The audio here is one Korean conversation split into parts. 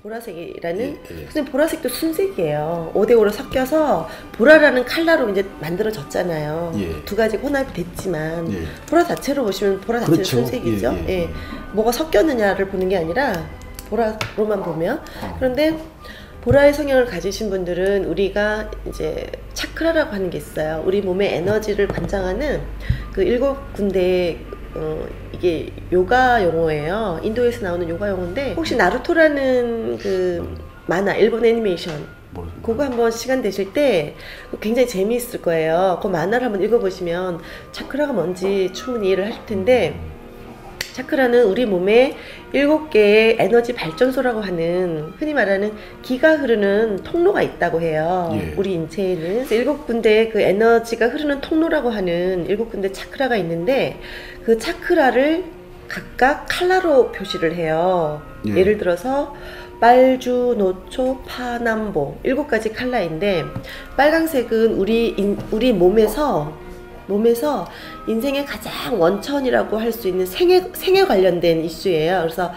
보라색이라는 선생님 보라색도 순색이에요. 5대5로 섞여서 보라라는 컬러로 이제 만들어졌잖아요. 두 가지 혼합이 됐지만 보라 자체로 보시면 보라 자체는 그렇죠. 순색이죠. 뭐가 섞였느냐를 보는 게 아니라 보라로만 보면 그런데 보라의 성향을 가지신 분들은 우리가 이제 차크라라고 하는 게 있어요. 우리 몸의 에너지를 관장하는 그 7군데 이게 요가 용어예요. 인도에서 나오는 요가 용어인데 혹시 나루토라는 그 만화 일본 애니메이션 그거 한번 시간 되실 때 굉장히 재미있을 거예요. 그 만화를 한번 읽어보시면 차크라가 뭔지 충분히 이해를 하실 텐데 차크라는 우리 몸의 7개의 에너지 발전소라고 하는 흔히 말하는 기가 흐르는 통로가 있다고 해요. 우리 인체에는 7군데의 그 에너지가 흐르는 통로라고 하는 7군데 차크라가 있는데 그 차크라를 각각 컬러로 표시를 해요. 예를 들어서 빨주, 노초, 파남보 7가지 컬러인데 빨강색은 우리 몸에서 인생의 가장 원천이라고 할 수 있는 생에 관련된 이슈예요. 그래서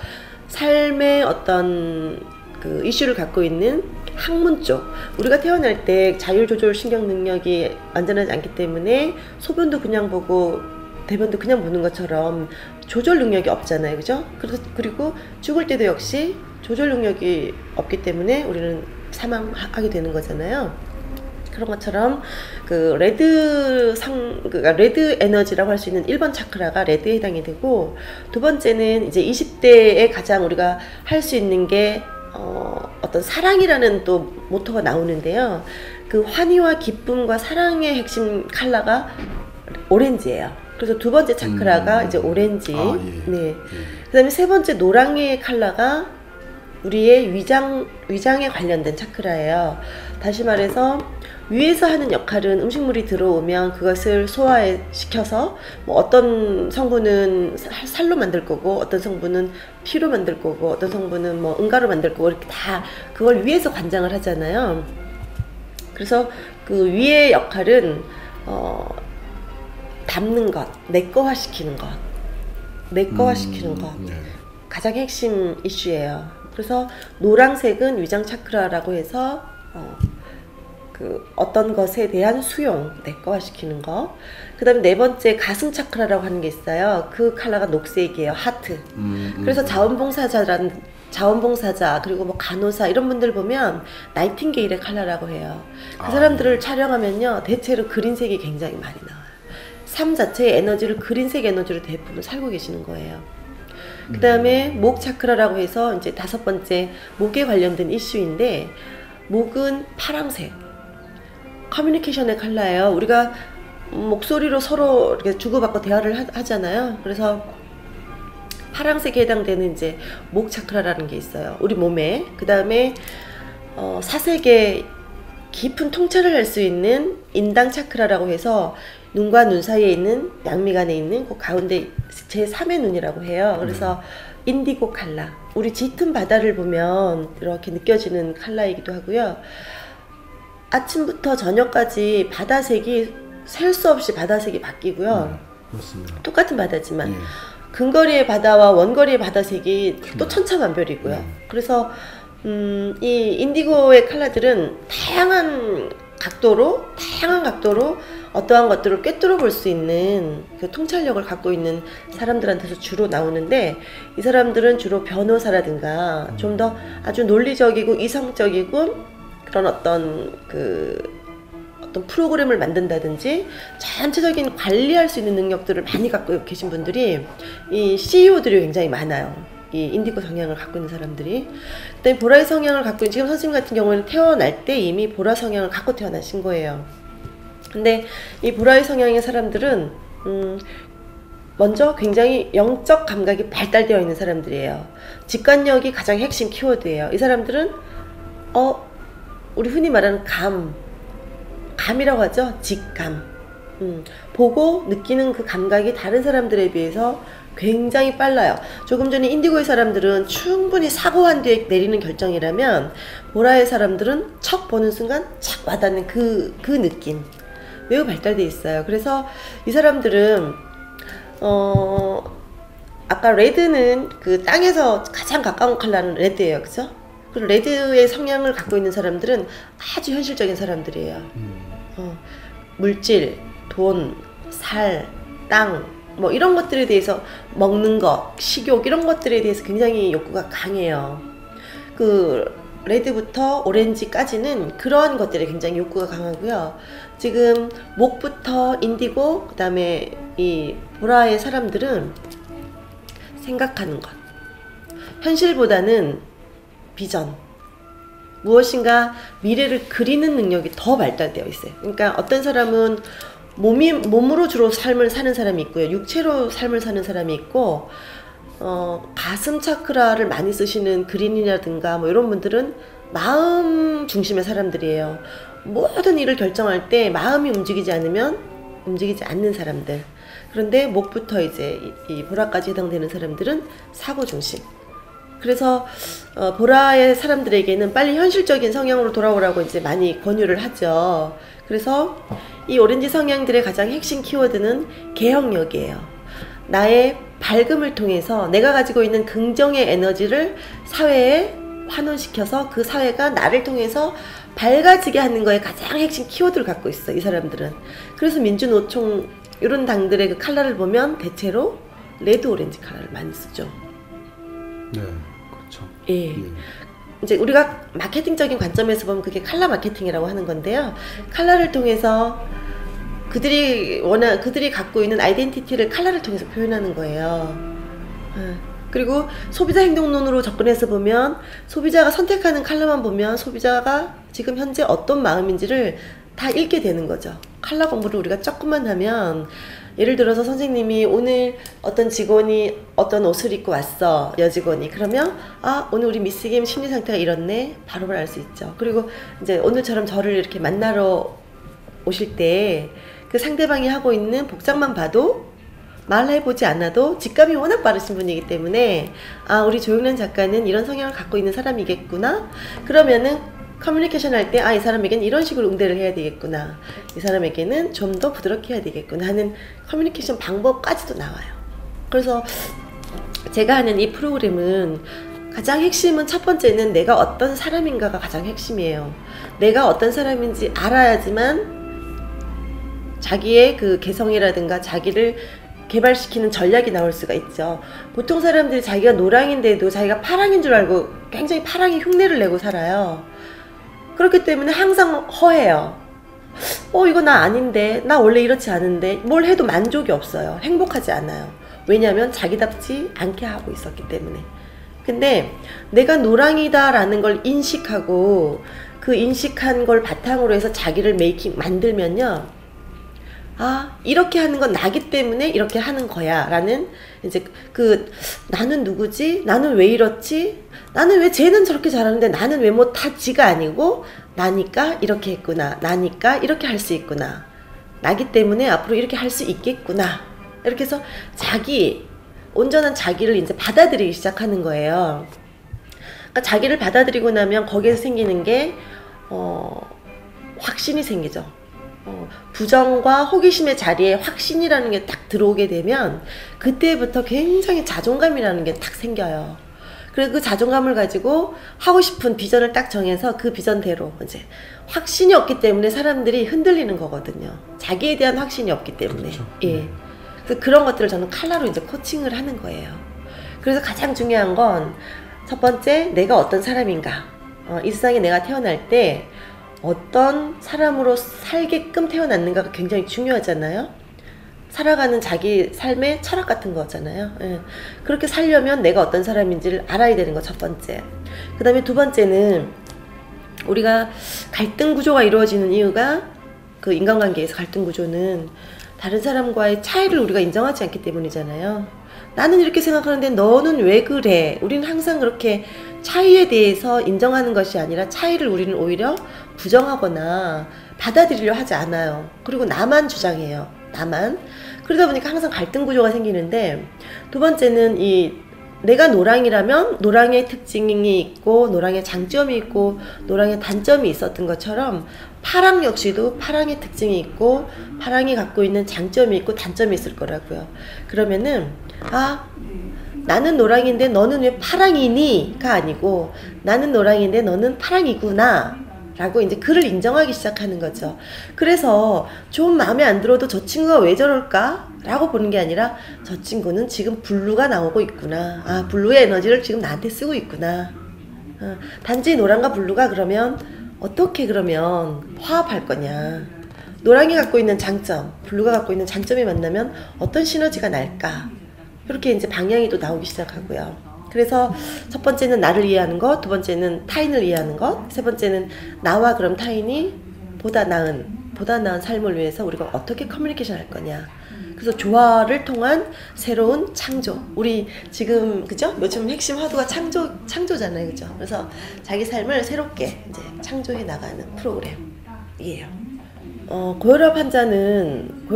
삶의 어떤 그 이슈를 갖고 있는 학문 쪽, 우리가 태어날 때 자율조절 신경 능력이 완전하지 않기 때문에 소변도 그냥 보고 대변도 그냥 보는 것처럼 조절 능력이 없잖아요. 그죠? 그리고 죽을 때도 역시 조절 능력이 없기 때문에 우리는 사망하게 되는 거잖아요. 그런 것처럼 그 레드 에너지라고 할 수 있는 1번 차크라가 레드에 해당이 되고, 두 번째는 이제 20대에 가장 우리가 할 수 있는 게 어떤 사랑이라는 또 모토가 나오는데요. 그 환희와 기쁨과 사랑의 핵심 컬러가 오렌지예요. 그래서 두 번째 차크라가 이제 오렌지. 네. 그다음에 세 번째 노랑의 컬러가 우리의 위장에 관련된 차크라예요. 다시 말해서 위에서 하는 역할은 음식물이 들어오면 그것을 소화시켜서 뭐 어떤 성분은 살로 만들 거고, 어떤 성분은 피로 만들 거고, 어떤 성분은 뭐 응가로 만들 거고, 이렇게 다 그걸 위에서 관장을 하잖아요. 그래서 그 위의 역할은 담는 것, 내꺼화시키는 것, 내꺼화시키는 것, 가장 핵심 이슈예요. 그래서 노란색은 위장 차크라라고 해서 그 어떤 것에 대한 수용, 내꺼화시키는 거. 그 다음에 네 번째 가슴 차크라라고 하는 게 있어요. 그 컬러가 녹색이에요. 하트. 그래서 자원봉사자 그리고 뭐 간호사 이런 분들 보면 나이팅게일의 컬러라고 해요. 그 사람들을 촬영하면요, 대체로 그린색이 굉장히 많이 나와요. 삶 자체의 에너지를 그린색 에너지로 대부분 살고 계시는 거예요. 그 다음에 목 차크라라고 해서 이제 다섯 번째 목에 관련된 이슈인데, 목은 파랑색, 커뮤니케이션의 컬러예요. 우리가 목소리로 서로 이렇게 주고받고 대화를 하잖아요. 그래서 파랑색에 해당되는 이제 목 차크라라는 게 있어요, 우리 몸에. 그 다음에 사색의 깊은 통찰을 할 수 있는 인당 차크라라고 해서 눈과 눈 사이에 있는 양미간에 있는 그 가운데 제3의 눈이라고 해요. 그래서 인디고 컬러, 우리 짙은 바다를 보면 이렇게 느껴지는 컬러이기도 하고요. 아침부터 저녁까지 바다색이 셀 수 없이 바다색이 바뀌고요. 맞습니다. 똑같은 바다지만 근거리의 바다와 원거리의 바다색이 또 천차만별이고요. 그래서 이 인디고의 컬러들은 다양한 각도로 어떠한 것들을 꿰뚫어 볼 수 있는 그 통찰력을 갖고 있는 사람들한테서 주로 나오는데, 이 사람들은 주로 변호사라든가 좀 더 아주 논리적이고 이성적이고 그런 어떤 프로그램을 만든다든지 전체적인 관리할 수 있는 능력들을 많이 갖고 계신 분들이, 이 CEO들이 굉장히 많아요. 이 인디고 성향을 갖고 있는 사람들이. 그다음에 보라의 성향을 갖고 있는, 지금 선생님 같은 경우에는 태어날 때 이미 보라 성향을 갖고 태어나신 거예요. 근데 이 보라의 성향의 사람들은 먼저 굉장히 영적 감각이 발달되어 있는 사람들이에요. 직관력이 가장 핵심 키워드예요. 이 사람들은 우리 흔히 말하는 감이라고 하죠. 직감. 보고 느끼는 그 감각이 다른 사람들에 비해서 굉장히 빨라요. 조금 전에 인디고의 사람들은 충분히 사고한 뒤에 내리는 결정이라면, 보라의 사람들은 척 보는 순간 착 와닿는 그 느낌, 매우 발달되어 있어요. 그래서 이 사람들은 아까 레드는 그 땅에서 가장 가까운 컬러는 레드예요, 그죠? 그리고 레드의 성향을 갖고 있는 사람들은 아주 현실적인 사람들이에요. 물질, 돈, 살, 땅, 뭐 이런 것들에 대해서, 먹는 것, 식욕 이런 것들에 대해서 굉장히 욕구가 강해요. 그 레드부터 오렌지까지는 그러한 것들에 굉장히 욕구가 강하고요. 지금 목부터 인디고 그 다음에 이 보라의 사람들은 생각하는 것, 현실보다는 비전, 무엇인가 미래를 그리는 능력이 더 발달되어 있어요. 그러니까 어떤 사람은 몸으로 주로 삶을 사는 사람이 있고요, 육체로 삶을 사는 사람이 있고, 가슴 차크라를 많이 쓰시는 그린이라든가 뭐 이런 분들은 마음 중심의 사람들이에요. 모든 일을 결정할 때 마음이 움직이지 않으면 움직이지 않는 사람들. 그런데 목부터 이제 이 보라까지 해당되는 사람들은 사고 중심. 그래서 보라의 사람들에게는 빨리 현실적인 성향으로 돌아오라고 이제 많이 권유를 하죠. 그래서 이 오렌지 성향들의 가장 핵심 키워드는 개혁력이에요. 나의 밝음을 통해서 내가 가지고 있는 긍정의 에너지를 사회에 환원시켜서 그 사회가 나를 통해서 밝아지게 하는 거에 가장 핵심 키워드를 갖고 있어, 이 사람들은. 그래서 민주노총 이런 당들의 그 컬러를 보면 대체로 레드 오렌지 컬러를 많이 쓰죠. 네, 그렇죠. 예. 예. 이제 우리가 마케팅적인 관점에서 보면 그게 컬러 마케팅이라고 하는 건데요. 컬러를 통해서 그들이 갖고 있는 아이덴티티를 컬러를 통해서 표현하는 거예요. 그리고 소비자 행동론으로 접근해서 보면 소비자가 선택하는 컬러만 보면 소비자가 지금 현재 어떤 마음인지를 다 읽게 되는 거죠. 컬러 공부를 우리가 조금만 하면, 예를 들어서 선생님이 오늘 어떤 직원이 어떤 옷을 입고 왔어, 여직원이. 그러면 아, 오늘 우리 미스 김 심리 상태가 이렇네, 바로 알 수 있죠. 그리고 이제 오늘처럼 저를 이렇게 만나러 오실 때 그 상대방이 하고 있는 복장만 봐도, 말해보지 않아도 직감이 워낙 빠르신 분이기 때문에 아, 우리 조영란 작가는 이런 성향을 갖고 있는 사람이겠구나. 그러면은 커뮤니케이션 할 때 아, 이 사람에게는 이런 식으로 응대를 해야 되겠구나, 이 사람에게는 좀 더 부드럽게 해야 되겠구나 하는 커뮤니케이션 방법까지도 나와요. 그래서 제가 하는 이 프로그램은 가장 핵심은, 첫 번째는 내가 어떤 사람인가가 가장 핵심이에요. 내가 어떤 사람인지 알아야지만 자기의 그 개성이라든가 자기를 개발시키는 전략이 나올 수가 있죠. 보통 사람들이 자기가 노랑인데도 자기가 파랑인 줄 알고 굉장히 파랑의 흉내를 내고 살아요. 그렇기 때문에 항상 허해요. 이거 나 아닌데, 나 원래 이렇지 않은데, 뭘 해도 만족이 없어요. 행복하지 않아요. 왜냐하면 자기답지 않게 하고 있었기 때문에. 근데 내가 노랑이다 라는 걸 인식하고 그 인식한 걸 바탕으로 해서 자기를 만들면요, 아, 이렇게 하는 건 나기 때문에 이렇게 하는 거야 라는, 이제 나는 누구지? 나는 왜 이렇지? 나는 왜 쟤는 저렇게 잘하는데 나는 왜 못하지가 아니고, 나니까 이렇게 했구나, 나니까 이렇게 할 수 있구나, 나기 때문에 앞으로 이렇게 할 수 있겠구나, 이렇게 해서 온전한 자기를 이제 받아들이기 시작하는 거예요. 그러니까 자기를 받아들이고 나면 거기에서 생기는 게 확신이 생기죠. 부정과 호기심의 자리에 확신이라는 게 딱 들어오게 되면 그때부터 굉장히 자존감이라는 게 딱 생겨요. 그리고 그 자존감을 가지고 하고 싶은 비전을 딱 정해서 그 비전대로, 이제 확신이 없기 때문에 사람들이 흔들리는 거거든요. 자기에 대한 확신이 없기 때문에. 그렇죠. 예. 그래서 그런 것들을 저는 컬러로 이제 코칭을 하는 거예요. 그래서 가장 중요한 건, 첫 번째, 내가 어떤 사람인가. 이 세상에 내가 태어날 때 어떤 사람으로 살게끔 태어났는가가 굉장히 중요하잖아요. 살아가는 자기 삶의 철학 같은 거잖아요. 예. 그렇게 살려면 내가 어떤 사람인지를 알아야 되는 거, 첫 번째. 그 다음에 두 번째는, 우리가 갈등 구조가 이루어지는 이유가, 그 인간관계에서 갈등 구조는 다른 사람과의 차이를 우리가 인정하지 않기 때문이잖아요. 나는 이렇게 생각하는데 너는 왜 그래? 우리는 항상 그렇게 차이에 대해서 인정하는 것이 아니라 차이를 우리는 오히려 부정하거나 받아들이려 하지 않아요. 그리고 나만 주장해요. 나만. 그러다 보니까 항상 갈등 구조가 생기는데, 두 번째는 내가 노랑이라면 노랑의 특징이 있고 노랑의 장점이 있고 노랑의 단점이 있었던 것처럼, 파랑 역시도 파랑의 특징이 있고 파랑이 갖고 있는 장점이 있고 단점이 있을 거라고요. 그러면은 아, 나는 노랑인데 너는 왜 파랑이니? 가 아니고, 나는 노랑인데 너는 파랑이구나 라고 이제 그를 인정하기 시작하는 거죠. 그래서 좀 마음에 안 들어도 저 친구가 왜 저럴까? 라고 보는 게 아니라 저 친구는 지금 블루가 나오고 있구나. 아, 블루의 에너지를 지금 나한테 쓰고 있구나. 단지 노랑과 블루가 그러면 어떻게 그러면 화합할 거냐. 노랑이 갖고 있는 장점, 블루가 갖고 있는 장점이 만나면 어떤 시너지가 날까. 이렇게 이제 방향이 또 나오기 시작하고요. 그래서 첫 번째는 나를 이해하는 것, 두 번째는 타인을 이해하는 것, 세 번째는 나와 그럼 타인이 보다 나은 삶을 위해서 우리가 어떻게 커뮤니케이션 할 거냐. 그래서 조화를 통한 새로운 창조. 우리 지금 그죠? 요즘 핵심 화두가 창조잖아요, 그죠? 그래서 자기 삶을 새롭게 이제 창조해 나가는 프로그램이에요. 고혈압 환자는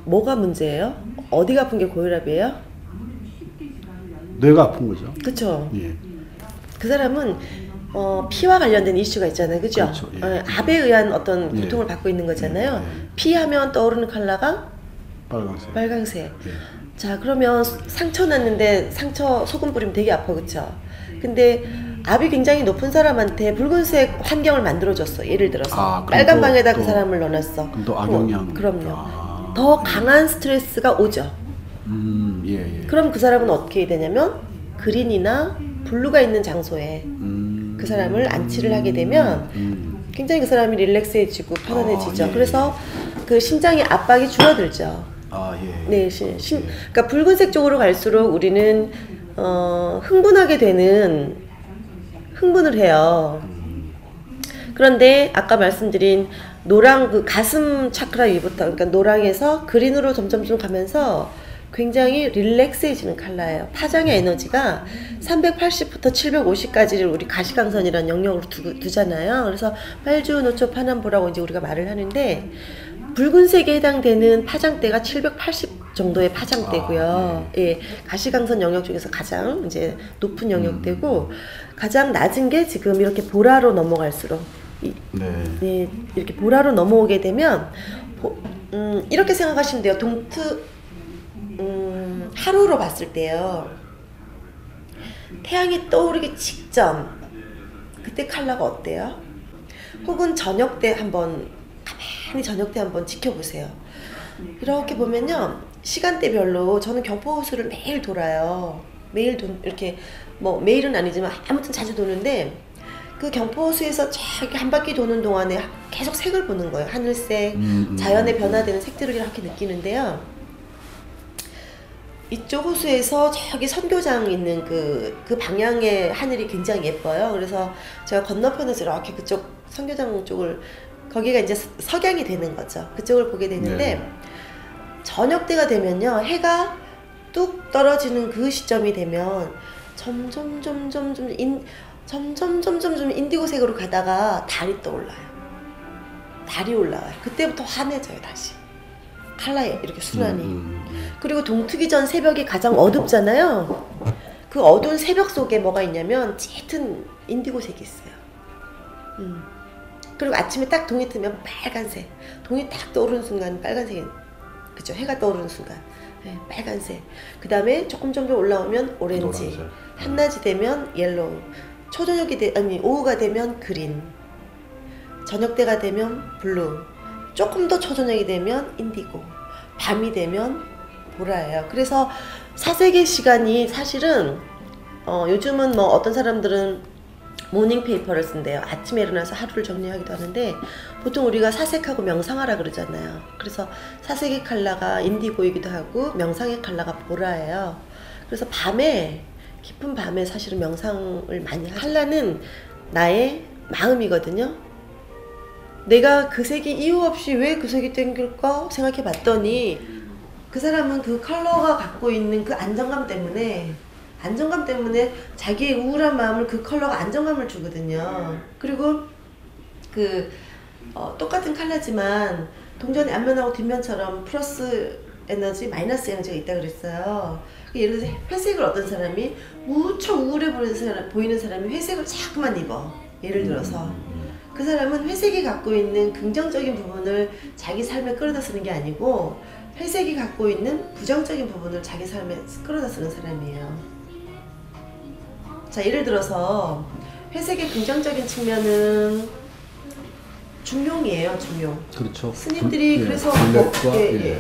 뭐가 문제예요? 어디가 아픈 게 고혈압이에요? 뇌가 아픈 거죠. 그렇죠. 예. 그 사람은 피와 관련된 이슈가 있잖아요, 그죠? 그렇죠. 예. 압에 의한 어떤 고통을 예. 받고 있는 거잖아요. 예. 피하면 떠오르는 컬러가 빨강색. 예. 자, 그러면 상처 났는데 소금 뿌리면 되게 아파, 그렇죠? 근데 압이 굉장히 높은 사람한테 붉은색 환경을 만들어줬어. 예를 들어서 빨간 방에다 그 사람을 넣어놨어. 그럼 또 악영향. 그럼요. 더 강한 스트레스가 오죠. 예. 그럼 그 사람은 어떻게 해야 되냐면 그린이나 블루가 있는 장소에 그 사람을 안치를 하게 되면 굉장히 그 사람이 릴렉스해지고 편안해지죠. 그래서 그 심장의 압박이 줄어들죠. 예. 네, 그러니까 붉은색 쪽으로 갈수록 우리는 흥분을 해요. 그런데 아까 말씀드린 노랑 그 가슴 차크라 위부터, 그러니까 노랑에서 그린으로 점점 가면서 굉장히 릴렉스해지는 컬러예요. 파장의 에너지가 380부터 750까지를 우리 가시광선이라는 영역으로 두잖아요. 그래서 빨주, 노초, 파남보라고 이제 우리가 말을 하는데 붉은색에 해당되는 파장대가 780 정도의 파장대고요. 예, 가시광선 영역 중에서 가장 이제 높은 영역대고 가장 낮은 게 지금 이렇게 보라로 넘어갈수록 네, 이렇게 보라로 넘어오게 되면 이렇게 생각하시면 돼요. 하루로 봤을 때요. 태양이 떠오르기 직전 그때 컬러가 어때요? 혹은 저녁 때 한번 지켜보세요. 이렇게 보면요. 시간대별로 저는 경포호수를 매일 돌아요. 이렇게 뭐 매일은 아니지만 아무튼 자주 도는데 그 경포호수에서 저기 한 바퀴 도는 동안에 계속 색을 보는 거예요. 하늘색, 자연의 변화되는 색들을 이렇게 느끼는데요. 이쪽 호수에서 저기 선교장 있는 그 방향의 하늘이 굉장히 예뻐요. 그래서 제가 건너편에서 이렇게 그쪽 선교장 쪽을 거기가 이제 석양이 되는 거죠. 그쪽을 보게 되는데 저녁 때가 되면요. 해가 뚝 떨어지는 그 시점이 되면 점점 인디고색으로 가다가 달이 떠올라요. 달이 올라와요. 그때부터 환해져요, 다시. 컬러에 이렇게 순환이. 그리고 동트기 전 새벽이 가장 어둡잖아요. 그 어두운 새벽 속에 뭐가 있냐면 짙은 인디고색이 있어요. 그리고 아침에 딱 동이 뜨면 빨간색. 동이 딱 떠오르는 순간 빨간색이, 그죠? 해가 떠오르는 순간. 네, 빨간색. 그 다음에 조금 올라오면 오렌지. 노란색. 한낮이 되면 옐로우. 오후가 되면 그린. 저녁 때가 되면 블루. 조금 더 초저녁이 되면 인디고. 밤이 되면 보라예요. 그래서 사색의 시간이 사실은 요즘은 뭐 어떤 사람들은 모닝 페이퍼를 쓴대요. 아침에 일어나서 하루를 정리하기도 하는데 보통 우리가 사색하고 명상하라 그러잖아요. 그래서 사색의 컬러가 인디고이기도 하고 명상의 컬러가 보라예요. 그래서 깊은 밤에 사실은 명상을 많이 하죠. 컬러는 나의 마음이거든요. 내가 그 색이 이유 없이 왜 그 색이 땡길까 생각해 봤더니 그 사람은 그 컬러가 갖고 있는 그 안정감 때문에 자기의 우울한 마음을 그 컬러가 안정감을 주거든요. 그리고 똑같은 컬러지만 동전의 앞면하고 뒷면처럼 플러스 에너지, 마이너스 에너지가 있다 그랬어요. 예를 들어서 회색을 어떤 사람이 무척 우울해 보이는 사람이 회색을 자꾸만 입어. 예를 들어서 그 사람은 회색이 갖고 있는 긍정적인 부분을 자기 삶에 끌어다 쓰는 게 아니고 회색이 갖고 있는 부정적인 부분을 자기 삶에 끌어다 쓰는 사람이에요. 자, 예를 들어서 회색의 긍정적인 측면은 중용이에요, 중용. 그렇죠. 스님들이 예, 그래서 예.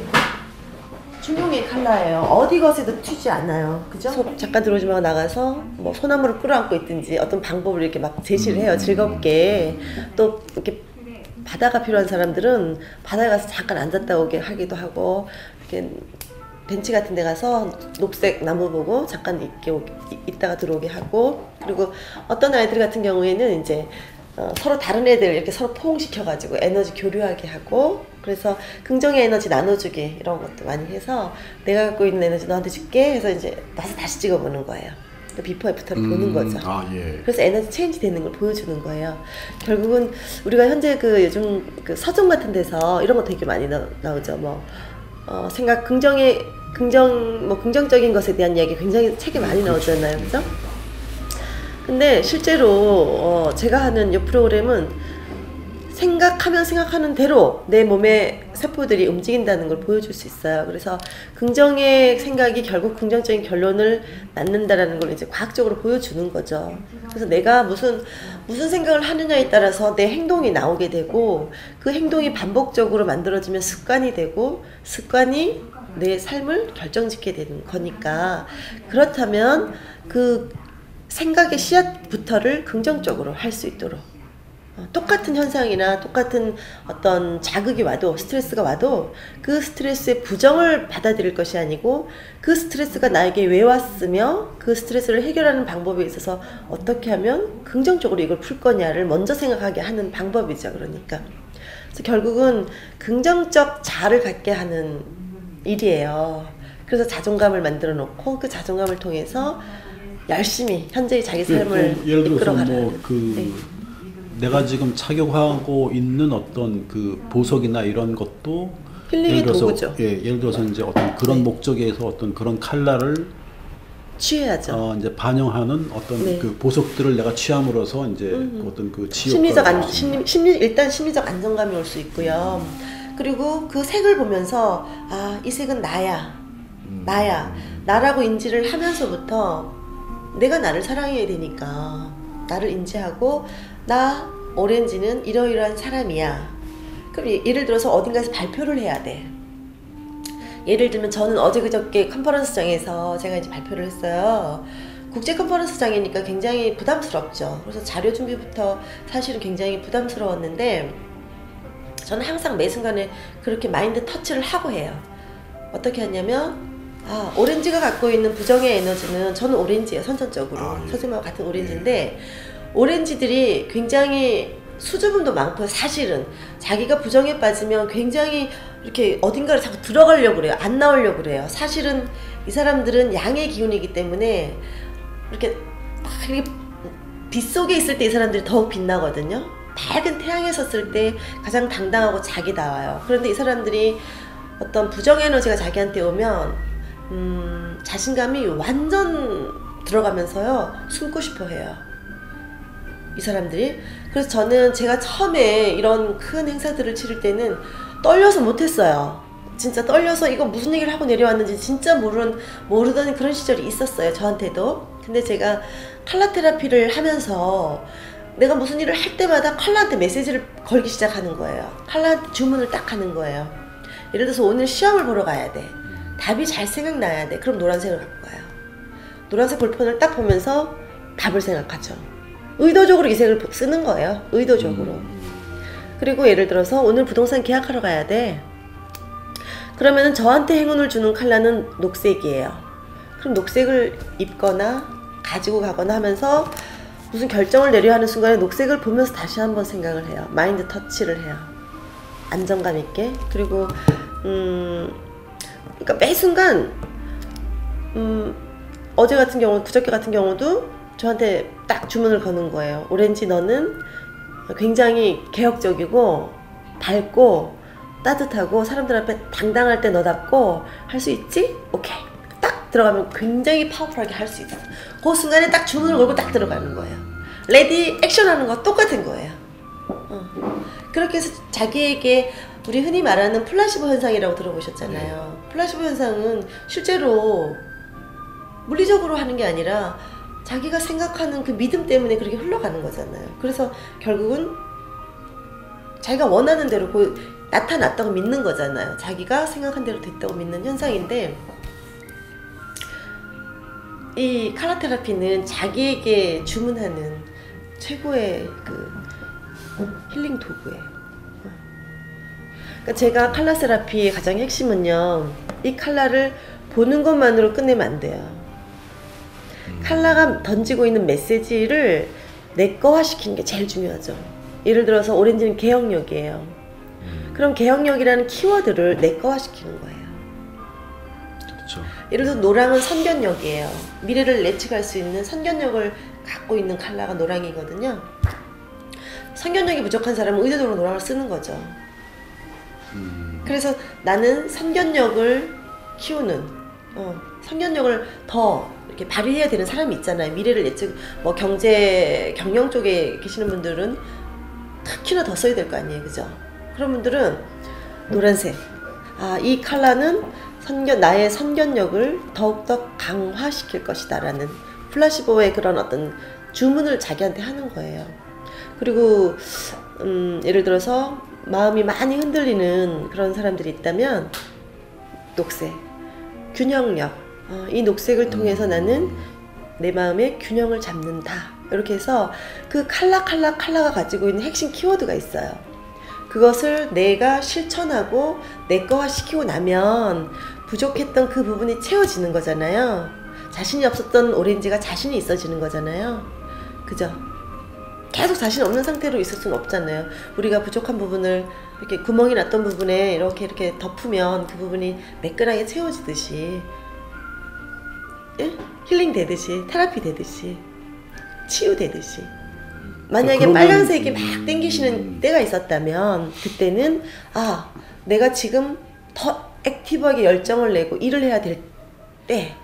중용의 컬러예요. 어디 것에도 튀지 않아요. 그죠? 잠깐 들어오지 말고 나가서 뭐 소나무를 끌어안고 있든지 어떤 방법을 이렇게 막 제시를 해요. 즐겁게. 또 이렇게 바다가 필요한 사람들은 바다에 가서 잠깐 앉았다 오게 하기도 하고, 이렇게 벤치 같은 데 가서 녹색 나무 보고 잠깐 있다가 들어오게 하고, 그리고 어떤 아이들 같은 경우에는 이제 서로 다른 애들 이렇게 서로 포옹시켜가지고 에너지 교류하게 하고, 그래서 긍정의 에너지 나눠주기 이런 것도 많이 해서 내가 갖고 있는 에너지 너한테 줄게 해서 이제 나서 다시 찍어보는 거예요. 비포 애프터를 보는 거죠. 예. 그래서 에너지 체인지 되는 걸 보여주는 거예요. 결국은 우리가 현재 그 요즘 그 서점 같은 데서 이런 거 되게 많이 나오죠. 뭐 긍정적인 것에 대한 이야기 굉장히 책이 많이 나오잖아요. 그죠? 근데 실제로 제가 하는 이 프로그램은 생각하면 생각하는 대로 내 몸의 세포들이 움직인다는 걸 보여줄 수 있어요. 그래서 긍정의 생각이 결국 긍정적인 결론을 낳는다라는 걸 이제 과학적으로 보여주는 거죠. 그래서 내가 무슨 생각을 하느냐에 따라서 내 행동이 나오게 되고, 그 행동이 반복적으로 만들어지면 습관이 되고, 습관이 내 삶을 결정짓게 되는 거니까, 그렇다면 그 생각의 씨앗부터를 긍정적으로 할 수 있도록, 똑같은 현상이나 똑같은 어떤 자극이 와도, 스트레스가 와도 그 스트레스의 부정을 받아들일 것이 아니고, 그 스트레스가 나에게 왜 왔으며 그 스트레스를 해결하는 방법에 있어서 어떻게 하면 긍정적으로 이걸 풀 거냐를 먼저 생각하게 하는 방법이죠. 그러니까 그래서 결국은 긍정적 자아를 갖게 하는 일이에요. 그래서 자존감을 만들어 놓고 그 자존감을 통해서 열심히 현재의 자기 삶을 예를 들어서 이끌어가는. 내가 지금 착용하고 있는 어떤 그 보석이나 이런 것도 힐링의 도구죠. 예를 들어서 이제 어떤 그런 목적에서 어떤 그런 컬러를 취해야죠. 이제 반영하는 어떤 그 보석들을 내가 취함으로써 이제 어떤 그 일단 심리적 안정감이 올 수 있고요. 그리고 그 색을 보면서 이 색은 나야. 나라고 인지를 하면서부터 내가 나를 사랑해야 되니까 나를 인지하고, 나 오렌지는 이러이러한 사람이야. 그럼 예를 들어서 어딘가에서 발표를 해야 돼. 예를 들면 저는 어제 그저께 컨퍼런스장에서 제가 이제 발표를 했어요. 국제 컨퍼런스장이니까 굉장히 부담스럽죠. 그래서 자료 준비부터 사실은 굉장히 부담스러웠는데, 저는 항상 매 순간에 그렇게 마인드 터치를 하고 해요. 어떻게 하냐면, 오렌지가 갖고 있는 부정의 에너지는, 저는 오렌지예요, 선천적으로. 선생님하고 같은 오렌지인데, 오렌지들이 굉장히 수줍음도 많고, 사실은 자기가 부정에 빠지면 굉장히 이렇게 어딘가를 자꾸 들어가려고 그래요. 안 나오려고 그래요. 사실은 이 사람들은 양의 기운이기 때문에 이렇게 빛 속에 있을 때 이 사람들이 더욱 빛나거든요. 밝은 태양에 섰을 때 가장 당당하고 자기다워요. 그런데 이 사람들이 어떤 부정 에너지가 자기한테 오면 자신감이 완전 들어가면서요, 숨고 싶어 해요, 이 사람들이. 그래서 저는 제가 처음에 이런 큰 행사들을 치를 때는 떨려서 못했어요. 진짜 떨려서 이거 무슨 얘기를 하고 내려왔는지 진짜 모르던 그런 시절이 있었어요, 저한테도. 근데 제가 컬러 테라피를 하면서 내가 무슨 일을 할 때마다 컬러한테 메시지를 걸기 시작하는 거예요. 컬러한테 주문을 딱 하는 거예요. 예를 들어서 오늘 시험을 보러 가야 돼. 답이 잘 생각나야 돼. 그럼 노란색을 갖고 가요. 노란색 볼펜을 딱 보면서 답을 생각하죠. 의도적으로 이 색을 쓰는 거예요. 의도적으로. 그리고 예를 들어서 오늘 부동산 계약하러 가야 돼. 그러면은 저한테 행운을 주는 컬러는 녹색이에요. 그럼 녹색을 입거나 가지고 가거나 하면서 무슨 결정을 내려야 하는 순간에 녹색을 보면서 다시 한번 생각을 해요. 마인드 터치를 해요. 안정감 있게. 그리고 그러니까 매 순간 어제 같은 경우, 그저께 같은 경우도 저한테 딱 주문을 거는 거예요. 오렌지, 너는 굉장히 개혁적이고 밝고 따뜻하고 사람들 앞에 당당할 때 너답고 할 수 있지? 오케이. 딱 들어가면 굉장히 파워풀하게 할 수 있어. 그 순간에 딱 주문을 걸고 딱 들어가는 거예요. 레디 액션 하는 거 똑같은 거예요. 그렇게 해서 자기에게, 우리 흔히 말하는 플라시보 현상이라고 들어보셨잖아요. 플라시보 현상은 실제로 물리적으로 하는 게 아니라 자기가 생각하는 그 믿음 때문에 그렇게 흘러가는 거잖아요. 그래서 결국은 자기가 원하는 대로 나타났다고 믿는 거잖아요. 자기가 생각한 대로 됐다고 믿는 현상인데, 이 칼라 테라피는 자기에게 주문하는 최고의 그 힐링 도구예요. 그러니까 제가 칼라 테라피의 가장 핵심은요, 이 칼라를 보는 것만으로 끝내면 안 돼요. 칼라가 던지고 있는 메시지를 내꺼화 시키는 게 제일 중요하죠. 예를 들어서 오렌지는 개혁력이에요. 그럼 개혁력이라는 키워드를 내꺼화 시키는 거예요. 그렇죠. 예를 들어서 노랑은 선견력이에요. 미래를 예측할 수 있는 선견력을 갖고 있는 칼라가 노랑이거든요. 선견력이 부족한 사람은 의도적으로 노랑을 쓰는 거죠. 그래서 나는 선견력을 키우는, 선견력을 더 이렇게 발휘해야 되는 사람이 있잖아요. 미래를 예측, 뭐 경영 쪽에 계시는 분들은 특히나 더 써야 될 거 아니에요, 그죠? 그런 분들은 노란색, 이 컬러는 나의 선견력을 더욱더 강화시킬 것이다 라는 플라시보의 그런 어떤 주문을 자기한테 하는 거예요. 그리고 예를 들어서 마음이 많이 흔들리는 그런 사람들이 있다면 녹색, 균형력, 이 녹색을 통해서 나는 내 마음의 균형을 잡는다, 이렇게 해서 그 칼라가 가지고 있는 핵심 키워드가 있어요. 그것을 내가 실천하고 내꺼화 시키고 나면 부족했던 그 부분이 채워지는 거잖아요. 자신이 없었던 오렌지가 자신이 있어지는 거잖아요. 그죠? 계속 자신 없는 상태로 있을 수는 없잖아요. 우리가 부족한 부분을 이렇게 구멍이 났던 부분에 이렇게 덮으면 그 부분이 매끈하게 채워지듯이, 예? 힐링 되듯이, 테라피 되듯이, 치유 되듯이. 만약에 빨간색이 막 땡기시는 때가 있었다면 그때는 내가 지금 더 액티브하게 열정을 내고 일을 해야 될 때,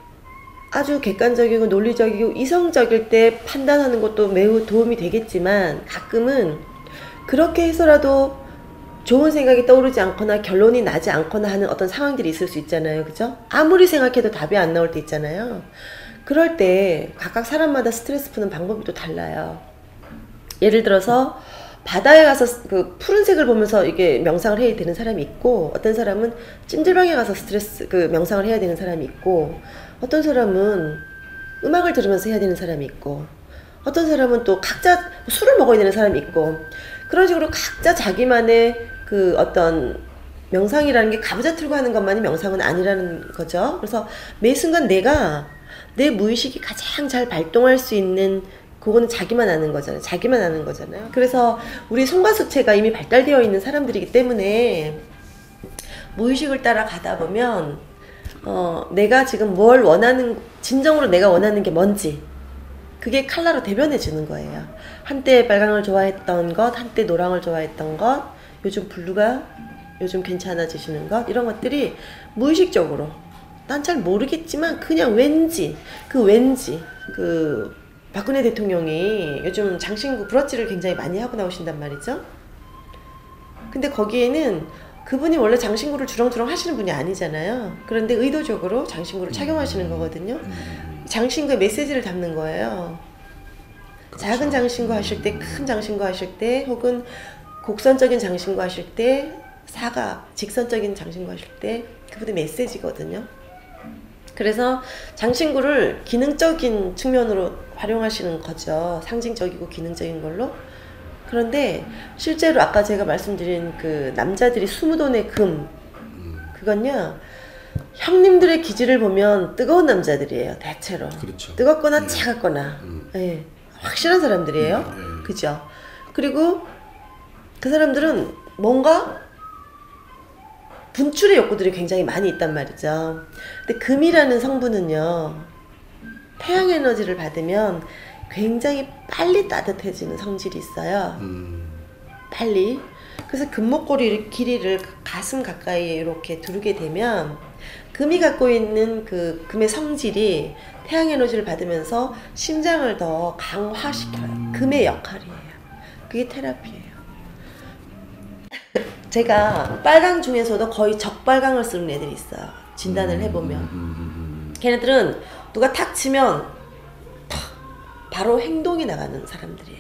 아주 객관적이고 논리적이고 이성적일 때 판단하는 것도 매우 도움이 되겠지만, 가끔은 그렇게 해서라도 좋은 생각이 떠오르지 않거나 결론이 나지 않거나 하는 어떤 상황들이 있을 수 있잖아요. 그죠? 아무리 생각해도 답이 안 나올 때 있잖아요. 그럴 때 각각 사람마다 스트레스 푸는 방법이 또 달라요. 예를 들어서 바다에 가서 그 푸른색을 보면서 이게 명상을 해야 되는 사람이 있고, 어떤 사람은 찜질방에 가서 명상을 해야 되는 사람이 있고, 어떤 사람은 음악을 들으면서 해야 되는 사람이 있고, 어떤 사람은 또 각자 술을 먹어야 되는 사람이 있고, 그런 식으로 각자 자기만의 그 어떤 명상이라는 게 가부좌 틀고 하는 것만이 명상은 아니라는 거죠. 그래서 매 순간 내가 내 무의식이 가장 잘 발동할 수 있는, 그거는 자기만 아는 거잖아요. 자기만 아는 거잖아요. 그래서 우리 송가수체가 이미 발달되어 있는 사람들이기 때문에 무의식을 따라 가다 보면 내가 지금 뭘 진정으로 내가 원하는 게 뭔지, 그게 컬러로 대변해 주는 거예요. 한때 빨강을 좋아했던 것, 한때 노랑을 좋아했던 것, 요즘 블루가 요즘 괜찮아지시는 것, 이런 것들이 무의식적으로, 난 잘 모르겠지만 그냥 왠지 박근혜 대통령이 요즘 장신구 브러치를 굉장히 많이 하고 나오신단 말이죠. 근데 거기에는 그분이 원래 장신구를 주렁주렁 하시는 분이 아니잖아요. 그런데 의도적으로 장신구를 착용하시는 거거든요. 장신구의 메시지를 담는 거예요. 그렇죠. 작은 장신구 하실 때, 큰 장신구 하실 때, 혹은 곡선적인 장신구 하실 때, 직선적인 장신구 하실 때, 그분의 메시지거든요. 그래서 장신구를 기능적인 측면으로 활용하시는 거죠. 상징적이고 기능적인 걸로. 그런데 실제로 아까 제가 말씀드린 그 남자들이 20돈의 금, 그건요, 형님들의 기질을 보면 뜨거운 남자들이에요, 대체로. 그렇죠. 뜨겁거나 차갑거나, 예, 확실한 사람들이에요. 그죠? 그리고 그 사람들은 뭔가 분출의 욕구들이 굉장히 많이 있단 말이죠. 근데 금이라는 성분은요, 태양 에너지를 받으면 굉장히 빨리 따뜻해지는 성질이 있어요. 빨리. 그래서 금목걸이 길이를 가슴 가까이에 이렇게 두르게 되면 금이 갖고 있는 그 금의 성질이 태양 에너지를 받으면서 심장을 더 강화시켜요. 금의 역할이에요. 그게 테라피예요. 제가 빨강 중에서도 거의 적빨강을 쓰는 애들이 있어요. 진단을 해보면. 걔네들은 누가 탁 치면 탁 바로 행동이 나가는 사람들이에요.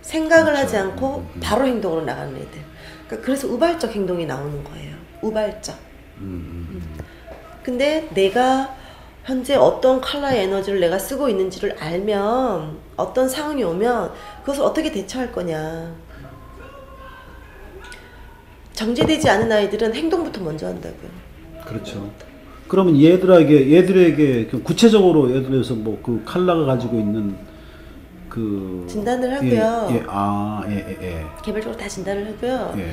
생각을 그렇죠. 하지 않고 바로 행동으로 나가는 애들. 그러니까 그래서 우발적 행동이 나오는 거예요. 우발적. 근데 내가 현재 어떤 컬러의 에너지를 내가 쓰고 있는지를 알면 어떤 상황이 오면 그것을 어떻게 대처할 거냐. 정제되지 않은 아이들은 행동부터 먼저 한다고요. 그렇죠. 그러면 얘들에게 구체적으로 예를 들어서 뭐 그 컬러가 가지고 있는 그 진단을 하고요. 예. 개별적으로 다 진단을 하고요. 예.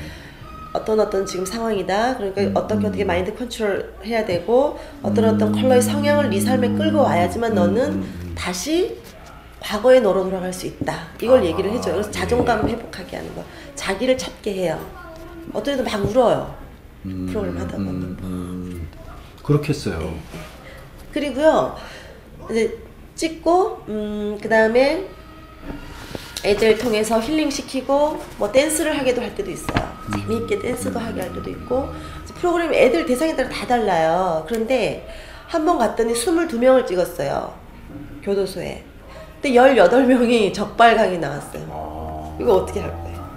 어떤 지금 상황이다. 그러니까 어떻게 마인드 컨트롤 해야 되고 어떤 컬러의 성향을 네 삶에 끌고 와야지만 너는 다시 과거의 너로 돌아갈 수 있다. 이걸 얘기를 해줘요. 그래서 자존감 회복하게 하는 거. 자기를 찾게 해요. 어떤 애들 막 울어요. 프로그램 하다 보면. 그렇겠어요. 네. 그리고요. 이제 찍고 그 다음에 애들 통해서 힐링 시키고 뭐 댄스를 하게도 할 때도 있어요. 재미있게 댄스도 하게 할 때도 있고 프로그램 애들 대상에 따라 다 달라요. 그런데 한 번 갔더니 22명을 찍었어요. 교도소에. 근데 18명이 적발강이 나왔어요. 이거 어떻게 할 거예요?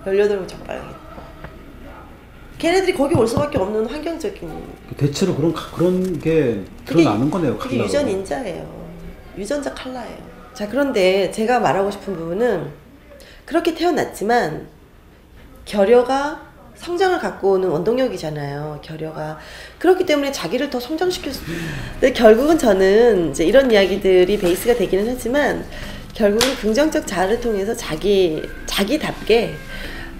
18명 적발강이. 걔네들이 거기 올 수밖에 없는 환경적인. 대체로 그런 게 드러나는 거네요. 그게 유전인자예요. 유전자 컬러예요. 자, 그런데 제가 말하고 싶은 부분은 그렇게 태어났지만 결여가 성장을 갖고 오는 원동력이잖아요. 결여가. 그렇기 때문에 자기를 더 성장시켰어요. 근데 결국은 저는 이제 이런 이야기들이 베이스가 되기는 하지만 결국은 긍정적 자아를 통해서 자기답게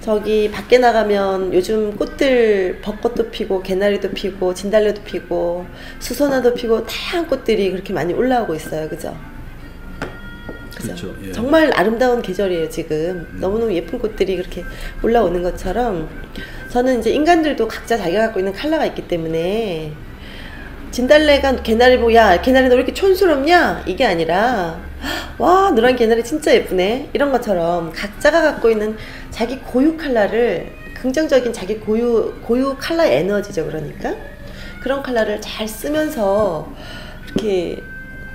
저기 밖에 나가면 요즘 꽃들 벚꽃도 피고 개나리도 피고 진달래도 피고 수선화도 피고 다양한 꽃들이 그렇게 많이 올라오고 있어요. 그죠? 그렇죠. 예. 정말 아름다운 계절이에요. 지금 너무너무 예쁜 꽃들이 그렇게 올라오는 것처럼 저는 이제 인간들도 각자 자기가 갖고 있는 컬러가 있기 때문에 진달래가 개나리 보고 야 개나리 너 왜 이렇게 촌스럽냐 이게 아니라 와 노란 개나리 진짜 예쁘네 이런 것처럼 각자가 갖고 있는 자기 고유 컬러를 긍정적인 자기 고유 컬러 에너지죠. 그러니까 그런 컬러를 잘 쓰면서 이렇게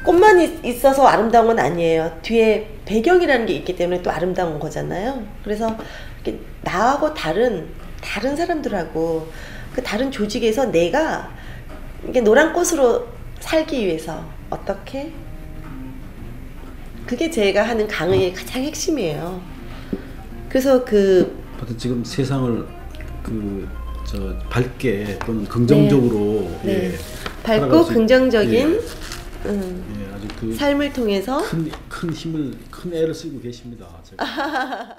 꽃만 있어서 아름다운 건 아니에요. 뒤에 배경이라는 게 있기 때문에 또 아름다운 거잖아요. 그래서 이렇게 나하고 다른 사람들하고 그 다른 조직에서 내가 이게 노란 꽃으로 살기 위해서 어떻게? 그게 제가 하는 강의의 가장 핵심이에요. 그래서 지금 세상을 밝게 또는 긍정적으로 네. 밝고 긍정적인 아주 삶을 통해서 큰 애를 쓰고 계십니다. 제가.